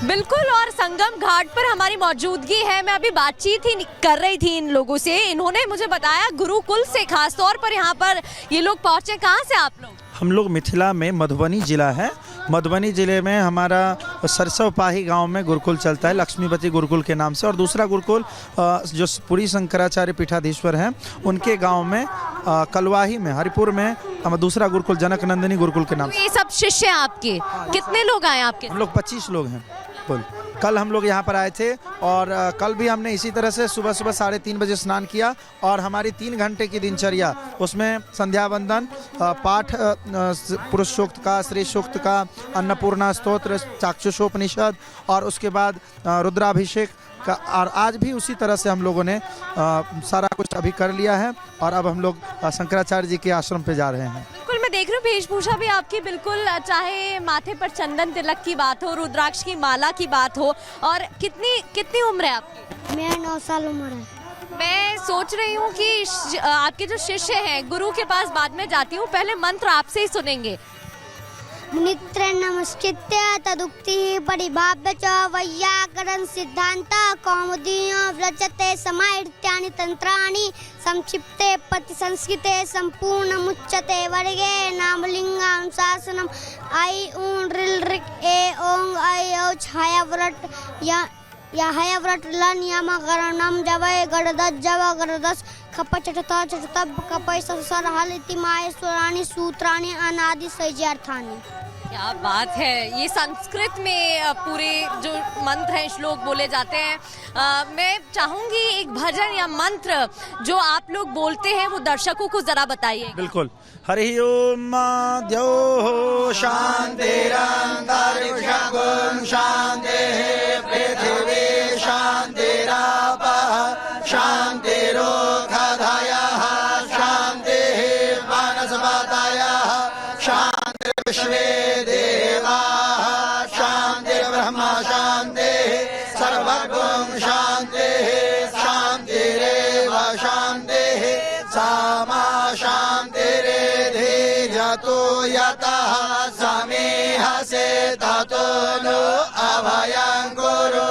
बिल्कुल, और संगम घाट पर हमारी मौजूदगी है। मैं अभी बातचीत ही कर रही थी इन लोगों से, इन्होंने मुझे बताया गुरुकुल से खास तौर पर यहाँ पर ये लोग पहुँचे। कहाँ से आप लोग? हम लोग मिथिला में मधुबनी जिला है। मधुबनी जिले में हमारा सरसोपाही गांव में गुरुकुल चलता है, लक्ष्मीपति गुरुकुल के नाम से। और दूसरा गुरुकुल जो पुरी शंकराचार्य पीठाधीश्वर हैं उनके गांव में कलवाही में हरिपुर में दूसरा गुरुकुल जनक नंदिनी गुरुकुल के नाम से। ये सब शिष्य हैं आपके? कितने लोग आए आपके? हम लोग 25 लोग हैं कुल। कल हम लोग यहाँ पर आए थे और कल भी हमने इसी तरह से सुबह 3:30 बजे स्नान किया और हमारी 3 घंटे की दिनचर्या, उसमें संध्या वंदन, पाठ पुरुष सूक्त का, श्री सूक्त का, अन्नपूर्णा स्तोत्र, चाक्षुषोपनिषद और उसके बाद रुद्राभिषेक का। और आज भी उसी तरह से हम लोगों ने सारा कुछ अभी कर लिया है और अब हम लोग शंकराचार्य जी के आश्रम पे जा रहे हैं। बिल्कुल, मैं देख रही हूँ वेशभूषा भी आपकी बिल्कुल, चाहे माथे पर चंदन तिलक की बात हो, रुद्राक्ष की माला की बात हो। और कितनी उम्र है आपकी? मेरा 9 साल उम्र है। मैं सोच रही हूँ कि आपके जो शिष्य हैं, गुरु के पास बाद में जाती हूँ, पहले मंत्र आपसे ही सुनेंगे। मुनित्र नमस्कृत्य तदुक्ति परिभाव्य च वैयाकरण सिद्धांत कौमुदीय व्रजते समाहृत्यानि तंत्राणि संक्षिप्ते पति संस्कृते संपूर्ण मुच्यते वर्गे नामलिंगानुशासनम ऐ ऊं ऋल ऋक् ए ओंग ऐ औ छाया व्रत या व्रत लन यमकरणम जवय गणदज जव गणदस खप चटता चटतब कपय ससर हल इति माहेश्वराणि सूत्राणि अनादि सैज्यार्थानि। क्या बात है! ये संस्कृत में पूरे जो मंत्र हैं, श्लोक बोले जाते हैं। मैं चाहूंगी एक भजन या मंत्र जो आप लोग बोलते हैं वो दर्शकों को जरा बताइए। बिल्कुल। हरि ओम द्यौः शान्तिरन्तरिक्षं शान्तिः पृथिवी शान्तिरापः शान्तिरोषधयः शान्तिः वनस्पतयः शान्तिर्विश्वे देवाः शान्तिर्ब्रह्म शान्तिः सर्वगुण शान्तिः शान्तिरेव शान्तिः सामा शान्तिरेधिजतो यतः समीहसे ततो नो अभयं कुरु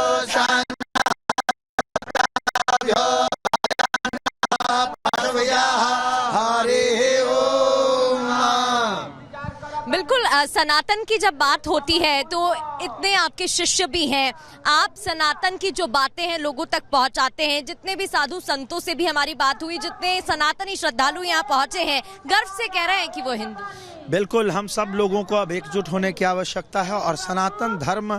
बिल्कुल, सनातन की जब बात होती है तो इतने आपके शिष्य भी हैं, आप सनातन की जो बातें हैं लोगों तक पहुंचाते हैं। जितने भी साधु संतों से भी हमारी बात हुई, जितने सनातनी श्रद्धालु यहाँ पहुंचे हैं, गर्व से कह रहे हैं कि वो हिंदू। बिल्कुल, हम सब लोगों को अब एकजुट होने की आवश्यकता है और सनातन धर्म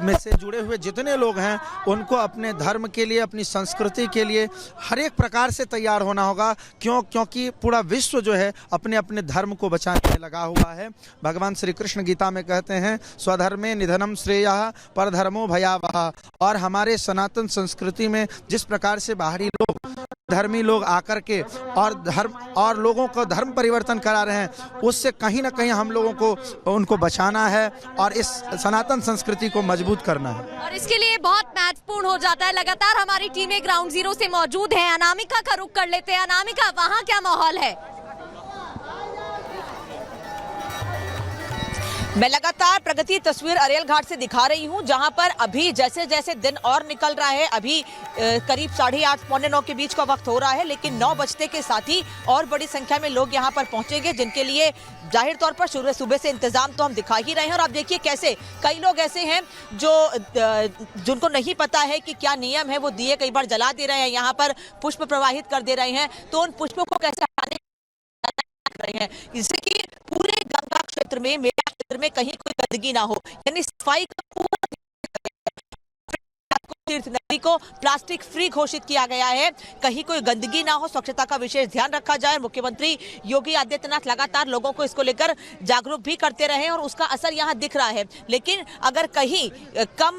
में से जुड़े हुए जितने लोग हैं उनको अपने धर्म के लिए, अपनी संस्कृति के लिए हर एक प्रकार से तैयार होना होगा। क्योंकि पूरा विश्व जो है अपने अपने धर्म को बचाने में लगा हुआ है। भगवान श्री कृष्ण गीता में कहते हैं स्वधर्मे निधनम श्रेयः परधर्मो भयावह। और हमारे सनातन संस्कृति में जिस प्रकार से बाहरी लोग, धर्मी लोग आकर के और लोगों को धर्म परिवर्तन करा रहे हैं, उससे कहीं ना कहीं हम लोगों को उनको बचाना है और इस सनातन संस्कृति को मजबूत करना है। और इसके लिए बहुत महत्वपूर्ण हो जाता है, लगातार हमारी टीमें ग्राउंड जीरो से मौजूद है। अनामिका का रुख कर लेते हैं। अनामिका, वहाँ क्या माहौल है? मैं लगातार प्रगति तस्वीर अरेल घाट से दिखा रही हूं, जहां पर अभी जैसे जैसे दिन और निकल रहा है, अभी करीब 8:30 पौने 9 के बीच का वक्त हो रहा है, लेकिन 9 बजते के साथ ही और बड़ी संख्या में लोग यहां पर पहुंचेंगे, जिनके लिए जाहिर तौर पर सुबह से इंतजाम तो हम दिखा ही रहे हैं। और आप देखिए कैसे कई लोग ऐसे हैं जिनको नहीं पता है कि क्या नियम है, वो दिए कई बार जला दे रहे हैं, यहाँ पर पुष्प प्रवाहित कर दे रहे हैं। तो उन पुष्पों को कैसे हटाने रहे हैं, जिससे कि पूरे गंगा क्षेत्र में, मेरा क्षेत्र में कहीं कोई गंदगी ना हो, यानी सफाई का पूरा तीर्थ नदी को प्लास्टिक फ्री घोषित किया गया है। कहीं कोई गंदगी ना हो, स्वच्छता का विशेष ध्यान रखा जाए। मुख्यमंत्री योगी आदित्यनाथ लगातार लोगों को इसको लेकर जागरूक भी करते रहे और उसका असर यहाँ दिख रहा है। लेकिन अगर कहीं कम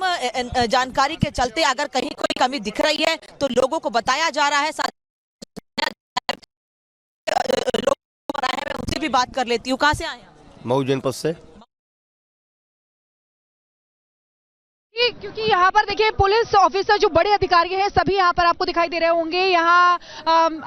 जानकारी के चलते अगर कहीं कोई कमी दिख रही है तो लोगों को बताया जा रहा है। मैं उनसे भी बात कर लेती हूँ। कहाँ से आए? मऊ जनपद से। क्योंकि यहाँ पर देखिए पुलिस ऑफिसर जो बड़े अधिकारी हैं सभी यहाँ पर आपको दिखाई दे रहे होंगे। यहाँ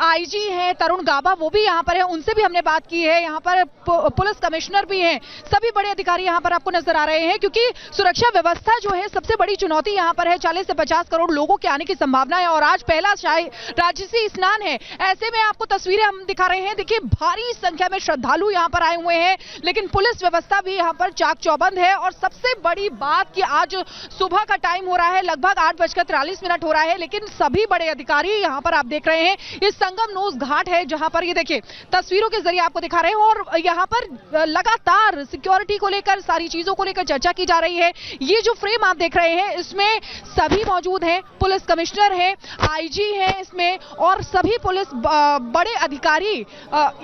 आईजी हैं तरुण गाबा, वो भी यहाँ पर है, उनसे भी हमने बात की है। यहाँ पर पुलिस कमिश्नर भी हैं, सभी बड़े अधिकारी यहाँ पर आपको नजर आ रहे हैं, क्योंकि सुरक्षा व्यवस्था जो है सबसे बड़ी चुनौती यहाँ पर है। 40 से 50 करोड़ लोगों के आने की संभावना है और आज पहला राजसी स्नान है। ऐसे में आपको तस्वीरें हम दिखा रहे हैं। देखिए भारी संख्या में श्रद्धालु यहाँ पर आए हुए हैं, लेकिन पुलिस व्यवस्था भी यहाँ पर चाक चौबंद है। और सबसे बड़ी बात कि आज सुबह का टाइम हो रहा है, लगभग 8:43 हो रहा है, लेकिन सभी बड़े अधिकारी यहाँ पर आप देख रहे हैं। इस संगम नोज घाट है जहाँ पर ये देखिए तस्वीरों के जरिए आपको दिखा रहे हैं और यहाँ पर लगातार सिक्योरिटी को लेकर, सारी चीजों को लेकर चर्चा की जा रही है। ये जो फ्रेम आप देख रहे हैं इसमें सभी मौजूद हैं, पुलिस कमिश्नर है, आईजी है इसमें, और सभी पुलिस बड़े अधिकारी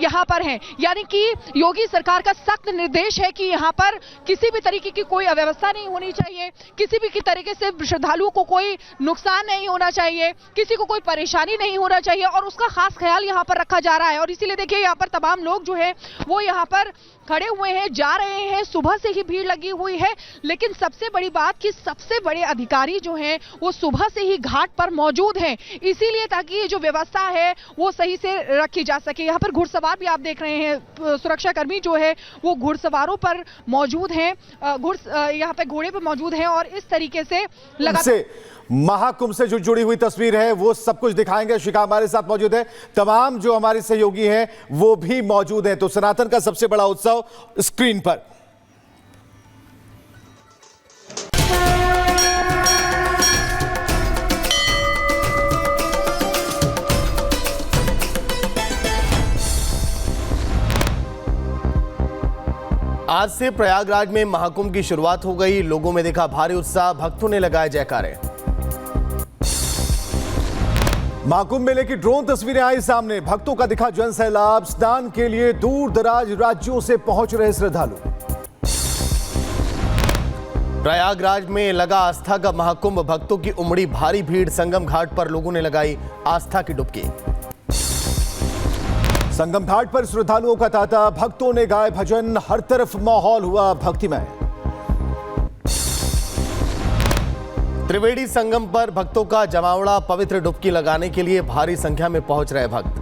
यहाँ पर हैं। यानी कि योगी सरकार का सख्त निर्देश है कि यहाँ पर किसी भी तरीके की कोई अव्यवस्था नहीं होनी चाहिए, किसी भी तरीके से श्रद्धालुओं को कोई नुकसान नहीं होना चाहिए, किसी को कोई परेशानी नहीं होना चाहिए, और उसका खास ख्याल यहाँ पर रखा जा रहा है। और इसीलिए देखिए यहाँ पर तमाम लोग जो है वो यहाँ पर खड़े हुए हैं, जा रहे हैं। सुबह से ही भीड़ लगी हुई है, लेकिन सबसे बड़ी बात कि सबसे बड़े अधिकारी जो हैं वो सुबह से ही घाट पर मौजूद हैं, इसीलिए ताकि ये जो व्यवस्था है वो सही से रखी जा सके। यहाँ पर घुड़सवार भी आप देख रहे हैं, सुरक्षा कर्मी जो है वो घुड़सवारों पर मौजूद हैं, यहाँ पे घोड़े पर मौजूद हैं, और इस तरीके से लगातार महाकुंभ से जो जुड़ी हुई तस्वीर है वो सब कुछ दिखाएंगे। शिखा हमारे साथ मौजूद है, तमाम जो हमारे सहयोगी हैं वो भी मौजूद हैं। तो सनातन का सबसे बड़ा उत्सव स्क्रीन पर। आज से प्रयागराज में महाकुंभ की शुरुआत हो गई। लोगों में देखा भारी उत्साह, भक्तों ने लगाए जयकारे। महाकुंभ मेले की ड्रोन तस्वीरें आई सामने, भक्तों का दिखा जन सैलाब। स्नान के लिए दूर दराज राज्यों से पहुंच रहे श्रद्धालु। प्रयागराज में लगा आस्था का महाकुंभ, भक्तों की उमड़ी भारी भीड़। संगम घाट पर लोगों ने लगाई आस्था की डुबकी। संगम घाट पर श्रद्धालुओं का तांता, भक्तों ने गाए भजन, हर तरफ माहौल हुआ भक्तिमय। त्रिवेणी संगम पर भक्तों का जमावड़ा, पवित्र डुबकी लगाने के लिए भारी संख्या में पहुंच रहे भक्त।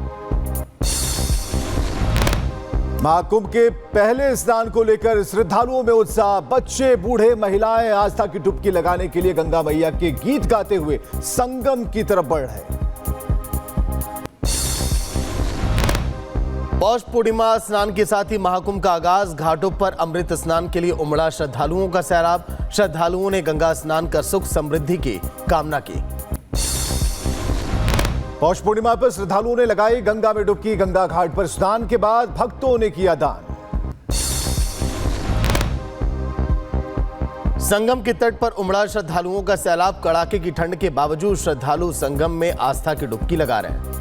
महाकुंभ के पहले स्नान को लेकर श्रद्धालुओं में उत्साह, बच्चे बूढ़े महिलाएं आस्था की डुबकी लगाने के लिए गंगा मैया के गीत गाते हुए संगम की तरफ बढ़ रहे। पौष पूर्णिमा स्नान के साथ ही महाकुंभ का आगाज। घाटों पर अमृत स्नान के लिए उमड़ा श्रद्धालुओं का सैलाब। श्रद्धालुओं ने गंगा स्नान कर सुख समृद्धि की कामना की। पौष पूर्णिमा पर श्रद्धालुओं ने लगाई गंगा में डुबकी। गंगा घाट पर स्नान के बाद भक्तों ने किया दान। संगम के तट पर उमड़ा श्रद्धालुओं का सैलाब। कड़ाके की ठंड के बावजूद श्रद्धालु संगम में आस्था की डुबकी लगा रहे हैं।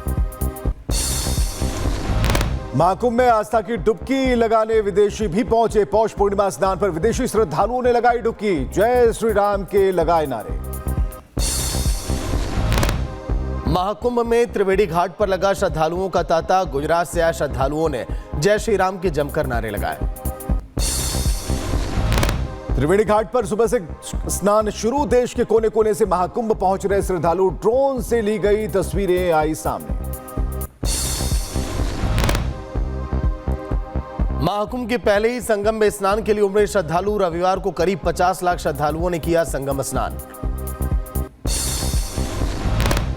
महाकुंभ में आस्था की डुबकी लगाने विदेशी भी पहुंचे। पौष पूर्णिमा स्नान पर विदेशी श्रद्धालुओं ने लगाई डुबकी। जय श्री राम के लगाए नारे। महाकुंभ में त्रिवेणी घाट पर लगा श्रद्धालुओं का तांता। गुजरात से आए श्रद्धालुओं ने जय श्री राम के जमकर नारे लगाए। त्रिवेणी घाट पर सुबह से स्नान शुरू। देश के कोने कोने से महाकुंभ पहुंच रहे श्रद्धालु। ड्रोन से ली गई तस्वीरें आई सामने। महाकुंभ के पहले ही संगम में स्नान के लिए उमड़े श्रद्धालु। रविवार को करीब 50 लाख श्रद्धालुओं ने किया संगम स्नान।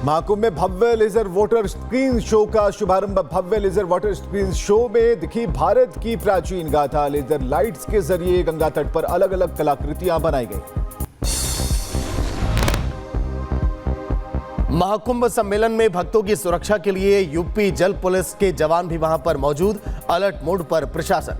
महाकुंभ में भव्य लेजर वाटर स्क्रीन शो का शुभारंभ। भव्य लेजर वाटर स्क्रीन शो में दिखी भारत की प्राचीन गाथा। लेजर लाइट्स के जरिए गंगा तट पर अलग अलग कलाकृतियां बनाई गई। महाकुंभ सम्मेलन में भक्तों की सुरक्षा के लिए यूपी जल पुलिस के जवान भी वहां पर मौजूद। अलर्ट मोड पर प्रशासन।